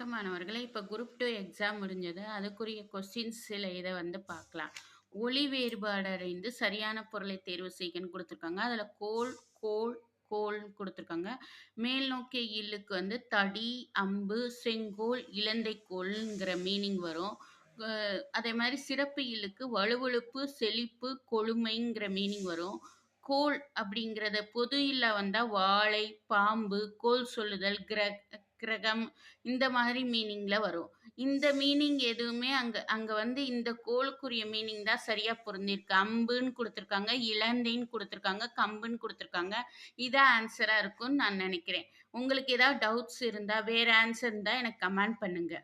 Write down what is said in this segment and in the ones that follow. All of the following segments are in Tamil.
வணக்கம் மாணவர்களே. இப்போ குரூப் 2 எக்ஸாம் முடிஞ்சது. அதுக்குரிய கொஸ்டின்ஸ் சில இத பார்க்கலாம். ஒளி வேறுபாடு அறிந்து சரியான பொருளை தேர்வு செய்கன்னு குடுத்துருக்காங்க. அதில கோல், கோல், கோல்ன்னு குடுத்துருக்காங்க. மேல் நோக்கிய இல்லுக்கு தடி, அம்பு, செங்கோல், இலந்தை கோல்ங்கிற மீனிங் வரும். அ அதே மாரி சிறப்பு இல்லுக்கு வழுவழுப்பு, செழிப்பு, கொழுமைங்கிற மீனிங் வரும். கோல் அப்படிங்கிறத பொது இல்ல வந்தா வாளை, பாம்பு, கோல் சொல்லுதல், கிரகம் இந்த மாதிரி மீனிங்ல வரும். இந்த மீனிங் எதுவுமே அங்க அங்க இந்த கோளுக்குரிய மீனிங் தான் சரியா பொருந்திருக்கு. அம்புன்னு குடுத்துருக்காங்க, இலந்தைன்னு குடுத்துருக்காங்க, கம்புன்னு குடுத்துருக்காங்க. இதான் ஆன்ஸரா இருக்கும்னு நான் நெனைக்கிறேன். உங்களுக்கு ஏதாவது டவுட்ஸ் இருந்தா, வேற ஆன்ஸர் இருந்தா எனக்கு கமெண்ட் பண்ணுங்க.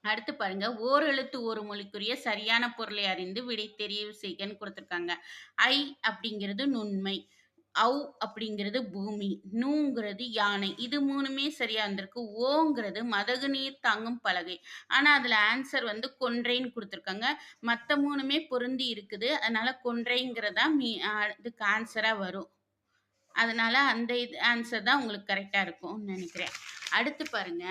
அடுத்து பாருங்க. ஓரெழுத்து ஒரு மொழிக்குரிய சரியான பொருளை அறிந்து விடை தெரிவு செய்கன்னு குடுத்துருக்காங்க. ஐ அப்படிங்கிறது நுண்மை. அப்படிங்கிறது பூமி. நூங்கிறது யானை. இது 3மே சரியா வந்திருக்கு. ஓங்கிறது மதகு நீர் தாங்கும் பலகை. ஆனா அதுல ஆன்சர் கொன்றைன்னு குடுத்துருக்காங்க. மத்த 3மே பொருந்தி இருக்குது. அதனால கொன்றைங்கிறது தான் இதுக்கு ஆன்சரா வரும். அதனால அந்த ஆன்சர் தான் உங்களுக்கு கரெக்ட்டா இருக்கும்னு நெனைக்கிறேன். அடுத்து பாருங்க.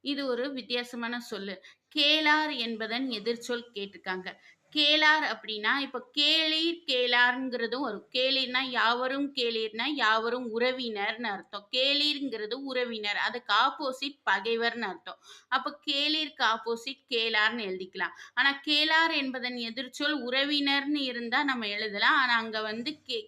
இது ஒரு வித்தியாசமான சொல்லு. கேளார் என்பதன் எதிர்ச்சொல் கேட்டிருக்காங்க. கேளார் அப்படின்னா, இப்ப கேளீர், கேளார்ங்கிறதும் வரும். கேளீர்னா யாவரும் கேளீர்னா யாவரும் உறவினர்ன்னு அர்த்தம். கேளீர்ங்கிறது உறவினர். அதுக்கு ஆப்போசிட் பகைவர்ன்னு அர்த்தம். அப்ப கேளீர்க்கு ஆப்போசிட் கேளார்ன்னு எழுதிக்கலாம். ஆனா கேளார் என்பதன் எதிர்ச்சொல் உறவினர்ன்னு இருந்தா நம்ம எழுதலாம். ஆனா அங்க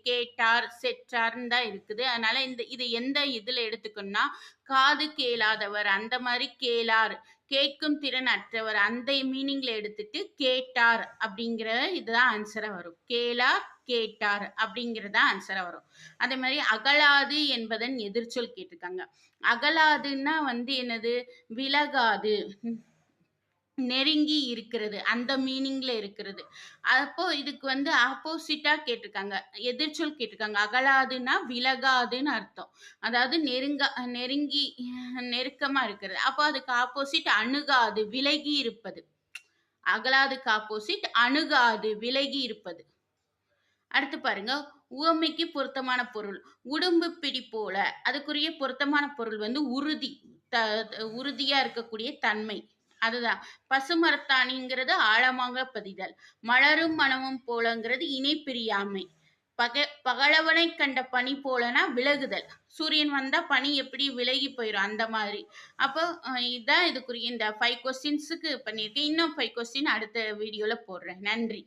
கேட்டார், செற்றார்ன்னு தான் இருக்குது. அதனால இது எந்த இதுல எடுத்துக்கணும்னா, காது கேளாதவர் அந்த மாதிரி கேளார், கேட்கும் திறன் அற்றவர் அந்த மீனிங்ல எடுத்துட்டு கேட்டார் அப்படிங்கிற இதுதான் ஆன்சரா வரும். கேளார், கேட்டார் அப்படிங்கிறதா ஆன்சரா வரும். அதே மாதிரி அகலாது என்பதன் எதிர்ச்சொல் கேட்டிருக்காங்க. அகலாதுன்னா என்னது? விலகாது, நெருங்கி இருக்கிறது. அந்த மீனிங்ல இருக்கிறது. அப்போ இதுக்கு ஆப்போசிட்டா கேட்டிருக்காங்க. எதிர்ச்சொல் கேட்டிருக்காங்க. அகலாதுன்னா விலகாதுன்னு அர்த்தம். அதாவது நெருங்கி நெருக்கமா இருக்கிறது. அப்போ அதுக்கு ஆப்போசிட் அணுகாது, விலகி இருப்பது. அகலாதுக்கு ஆப்போசிட் அணுகாது, விலகி இருப்பது. அடுத்து பாருங்க. உவமைக்கு பொருத்தமான பொருள். உடும்பு பிடி போல. அதுக்குரிய பொருத்தமான பொருள் உறுதி. உறுதியா இருக்கக்கூடிய தன்மை. அதுதான். பசுமரத்தாணிங்கிறது ஆழமாக பதிதல். மலரும் மனமும் போலங்கிறது இணை பிரியாமை. பகலவனை கண்ட பனி போலனா விலகுதல். சூரியன் வந்தா பனி எப்படி விலகி போயிரும் அந்த மாதிரி. அப்போ இதான் இதுக்குரிய இந்த 5 கொஸ்டின்ஸுக்கு பண்ணியிருக்கேன். இன்னும் 5 கொஸ்டின் அடுத்த வீடியோல போடுறேன். நன்றி.